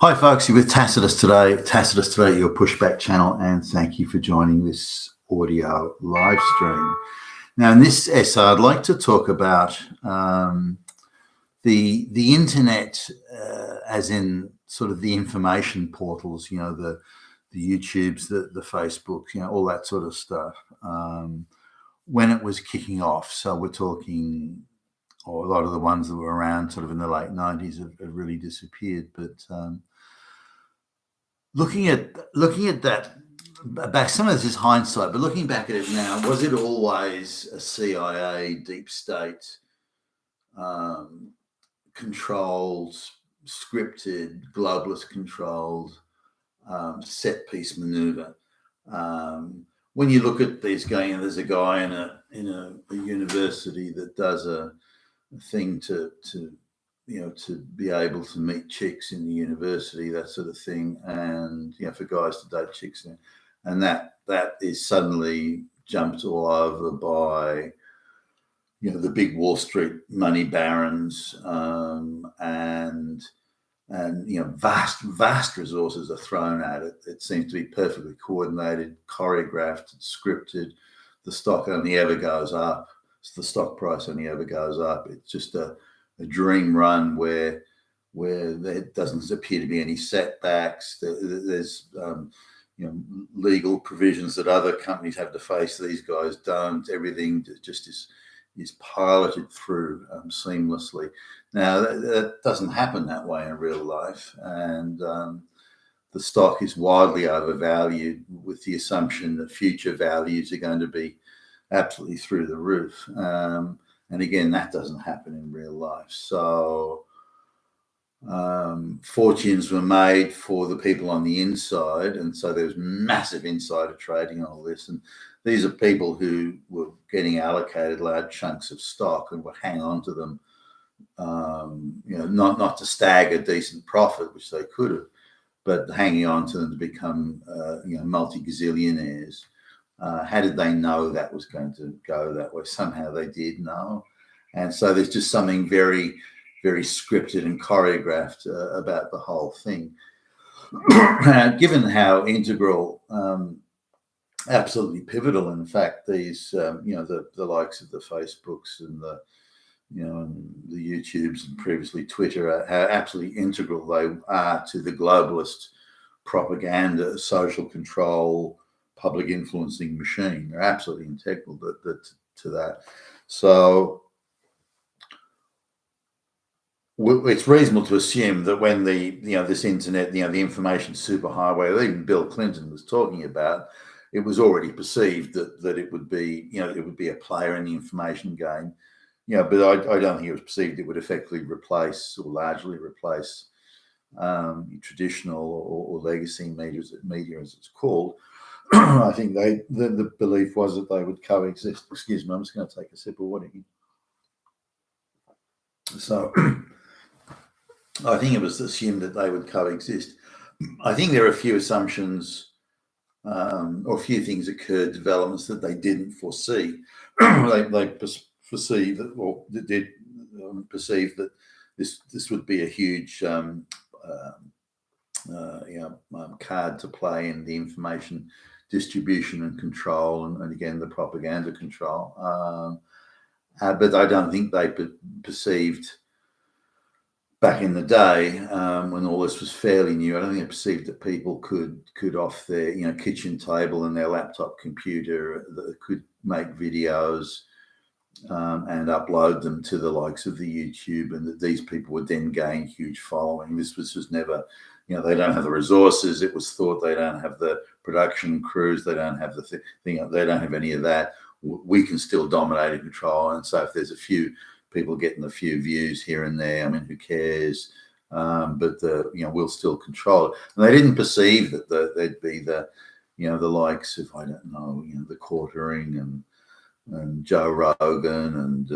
Hi folks, you're with Tacitus today, your pushback channel, and thank you for joining this audio live stream. Now in this essay I'd like to talk about the internet, as in sort of the information portals, the YouTubes, the Facebooks, all that sort of stuff, when it was kicking off. So we're talking, or a lot of the ones that were around sort of in the late 90s have really disappeared. But looking at that back, some of this is hindsight, but looking back at it now, was it always a CIA, deep state, controlled, scripted, globalist controlled, set piece maneuver? When you look at these guys, there's a guy in a university that does a thing to be able to meet chicks in the university, that sort of thing, and for guys to date chicks, and that is suddenly jumped all over by the big Wall Street money barons, and vast resources are thrown at it. It seems to be perfectly coordinated, choreographed, scripted. The stock only ever goes up. The stock price only ever goes up. It's just a dream run where there doesn't appear to be any setbacks. There's legal provisions that other companies have to face. These guys don't. Everything just is piloted through seamlessly. Now that doesn't happen that way in real life, and the stock is wildly overvalued with the assumption that future values are going to be absolutely through the roof. And again, that doesn't happen in real life. So fortunes were made for the people on the inside, and so there was massive insider trading and all this. And these are people who were getting allocated large chunks of stock and would hang on to them, not to stag a decent profit, which they could have, but hanging on to them to become multi-gazillionaires. How did they know that was going to go that way? Somehow they did know. And so there's just something very, very scripted and choreographed about the whole thing. Given how integral, absolutely pivotal, in fact, these, the likes of the Facebooks and and the YouTubes and previously Twitter, how absolutely integral they are to the globalist propaganda, social control, public influencing machine. They're absolutely integral to that. So it's reasonable to assume that when this internet, the information superhighway that even Bill Clinton was talking about, it was already perceived that it would be, it would be a player in the information game. But I don't think it was perceived it would effectively replace or largely replace traditional or legacy media as it's called. I think the belief was that they would coexist. Excuse me, I'm just going to take a sip of water here. So I think it was assumed that they would coexist. I think there are a few assumptions or a few things occurred, developments that they didn't foresee. they perceived that, or did perceive that this would be a huge card to play in the information distribution and control, and again the propaganda control. But I don't think they perceived back in the day, when all this was fairly new, I don't think they perceived that people could off their kitchen table and their laptop computer that could make videos and upload them to the likes of the YouTube, and that these people would then gain huge following. This was just never, they don't have the resources. It was thought they don't have the production crews. They don't have the thing. They don't have any of that. We can still dominate and control. And so if there's a few people getting a few views here and there, I mean, who cares? But we'll still control it. And they didn't perceive that there'd be the likes of, I don't know, the Quartering and Joe Rogan and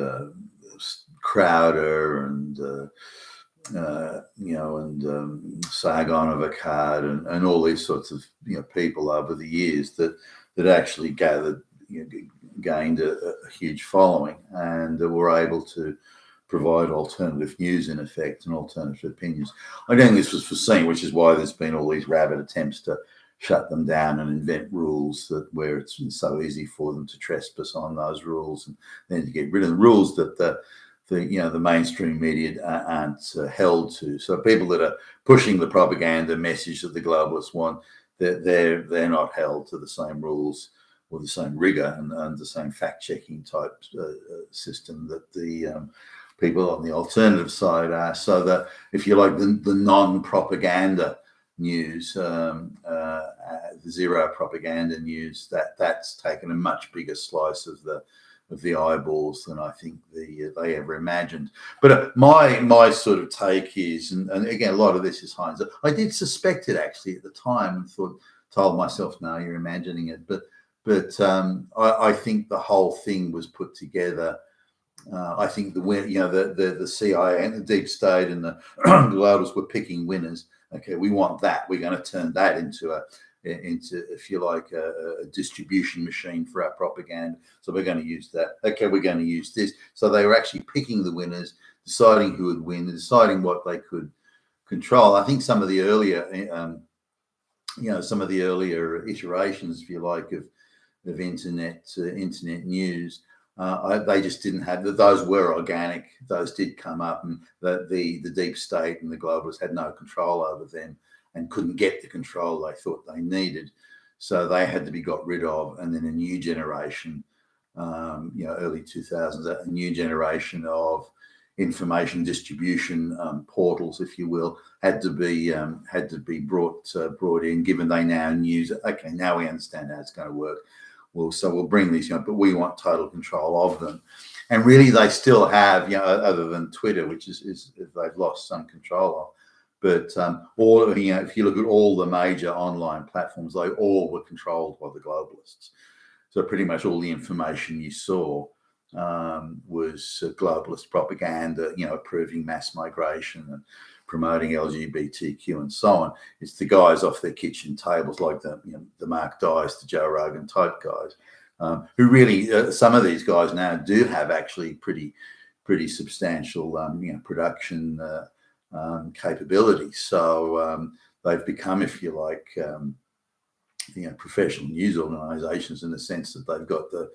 Crowder and Sargon of Akkad and all these sorts of people over the years that actually gained a huge following, and were able to provide alternative news in effect and alternative opinions. I don't think this was foreseen, which is why there's been all these rabid attempts to shut them down and invent rules that where it's so easy for them to trespass on those rules, and then to get rid of the rules that the mainstream media aren't held to. So people that are pushing the propaganda message that the globalists want, they're not held to the same rules or the same rigor and the same fact-checking type system that the people on the alternative side are. So that, if you like, the non-propaganda news, the zero propaganda news, that's taken a much bigger slice of the eyeballs than I think they ever imagined. But my sort of take is, and again, a lot of this is hindsight. I did suspect it actually at the time and told myself, no, you're imagining it. But I think the whole thing was put together. I think the CIA and the deep state and the globalists were picking winners. Okay, we want that. We're going to turn that into if you like, a distribution machine for our propaganda. So we're going to use that. Okay, we're going to use this. So they were actually picking the winners, deciding who would win, deciding what they could control. I think some of the earlier, iterations, if you like, of internet news. They just didn't have those were organic. Those did come up, and the deep state and the globalists had no control over them and couldn't get the control they thought they needed. So they had to be got rid of, and then a new generation, early 2000s, a new generation of information distribution portals, if you will, had to be brought in. Given they now knew, okay, now we understand how it's going to work. So we'll bring these, but we want total control of them. And really, they still have, other than Twitter, which is they've lost some control of. But if you look at all the major online platforms, they all were controlled by the globalists. So pretty much all the information you saw was globalist propaganda, approving mass migration and promoting LGBTQ and so on. It's the guys off their kitchen tables, like the Mark Dyes, the Joe Rogan type guys, who really, some of these guys now do have actually pretty substantial, production capabilities. So they've become, if you like, professional news organisations in the sense that they've got the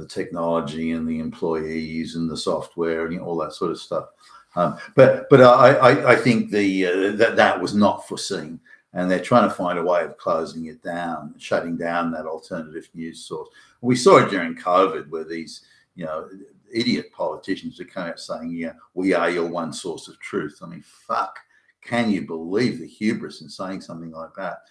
technology and the employees and the software and all that sort of stuff. But I think that was not foreseen, and they're trying to find a way of closing it down, shutting down that alternative news source. We saw it during COVID, where these idiot politicians are coming out saying, we are your one source of truth. I mean, fuck, can you believe the hubris in saying something like that?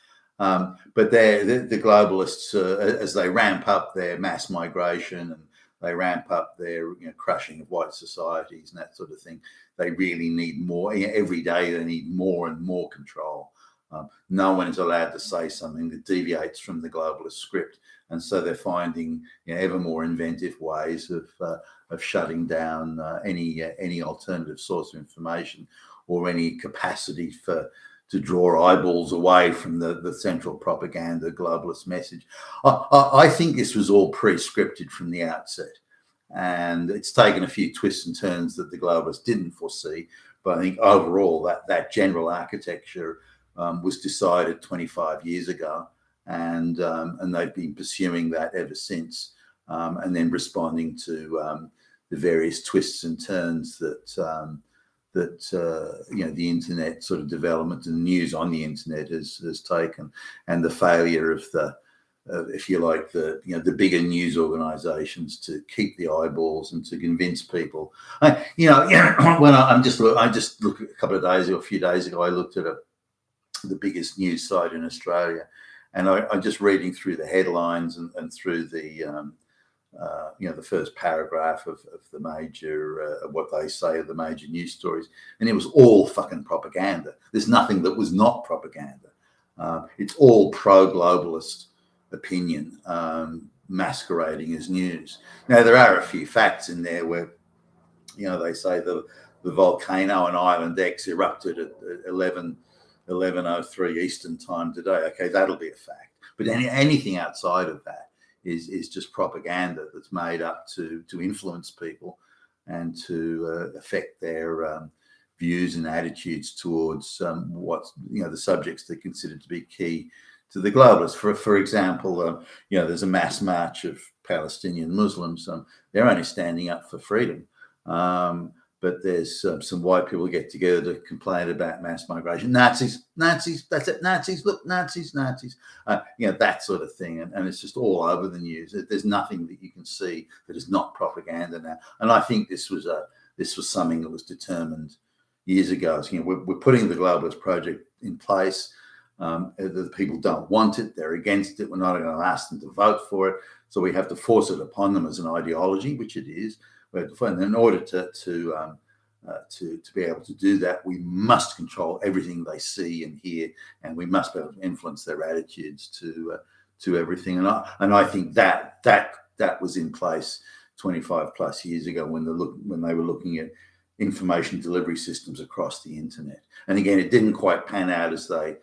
But the globalists, as they ramp up their mass migration and they ramp up their crushing of white societies and that sort of thing, they really need more. Every day they need more and more control. No one is allowed to say something that deviates from the globalist script, and so they're finding ever more inventive ways of shutting down any alternative source of information or any capacity to draw eyeballs away from the central propaganda globalist message. I think this was all pre-scripted from the outset, and it's taken a few twists and turns that the globalists didn't foresee. But I think overall that general architecture was decided 25 years ago, and they've been pursuing that ever since, and then responding to the various twists and turns that the internet sort of development and news on the internet has taken, and the failure of if you like, the bigger news organisations to keep the eyeballs and to convince people. When I just looked a few days ago, I looked at the biggest news site in Australia, and I'm just reading through the headlines and through the first paragraph of the major, what they say are the major news stories, and it was all fucking propaganda. There's nothing that was not propaganda. It's all pro-globalist opinion masquerading as news. Now, there are a few facts in there where, they say the volcano on Island X erupted at 11:03 Eastern time today. Okay, that'll be a fact. But anything outside of that is just propaganda that's made up to influence people. and to affect their views and attitudes towards what the subjects they consider to be key to the globalists. For example, there's a mass march of Palestinian Muslims. They're only standing up for freedom. But there's some white people get together to complain about mass migration. Nazis, that's it, Nazis, look, Nazis, that sort of thing. And it's just all over the news. There's nothing that you can see that is not propaganda now. And I think this was something that was determined years ago. So, we're putting the globalist project in place. The people don't want it. They're against it. We're not going to ask them to vote for it. So we have to force it upon them as an ideology, which it is. And in order to be able to do that, we must control everything they see and hear, and we must be able to influence their attitudes to everything. And I think that was in place 25 plus years ago when they were looking at information delivery systems across the internet. And again, it didn't quite pan out as they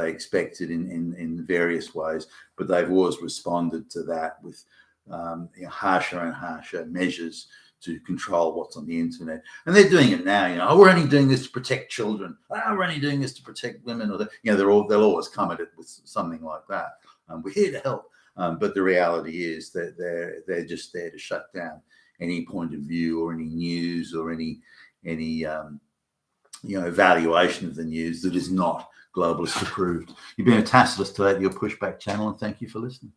expected in various ways, but they've always responded to that with harsher and harsher measures to control what's on the internet. And they're doing it now. We're only doing this to protect children. We're only doing this to protect women. Or they'll always come at it with something like that. We're here to help. But the reality is that they're just there to shut down any point of view or any news or any evaluation of the news that is not globalist approved. You've been a Tasselist today at your Pushback channel, and thank you for listening.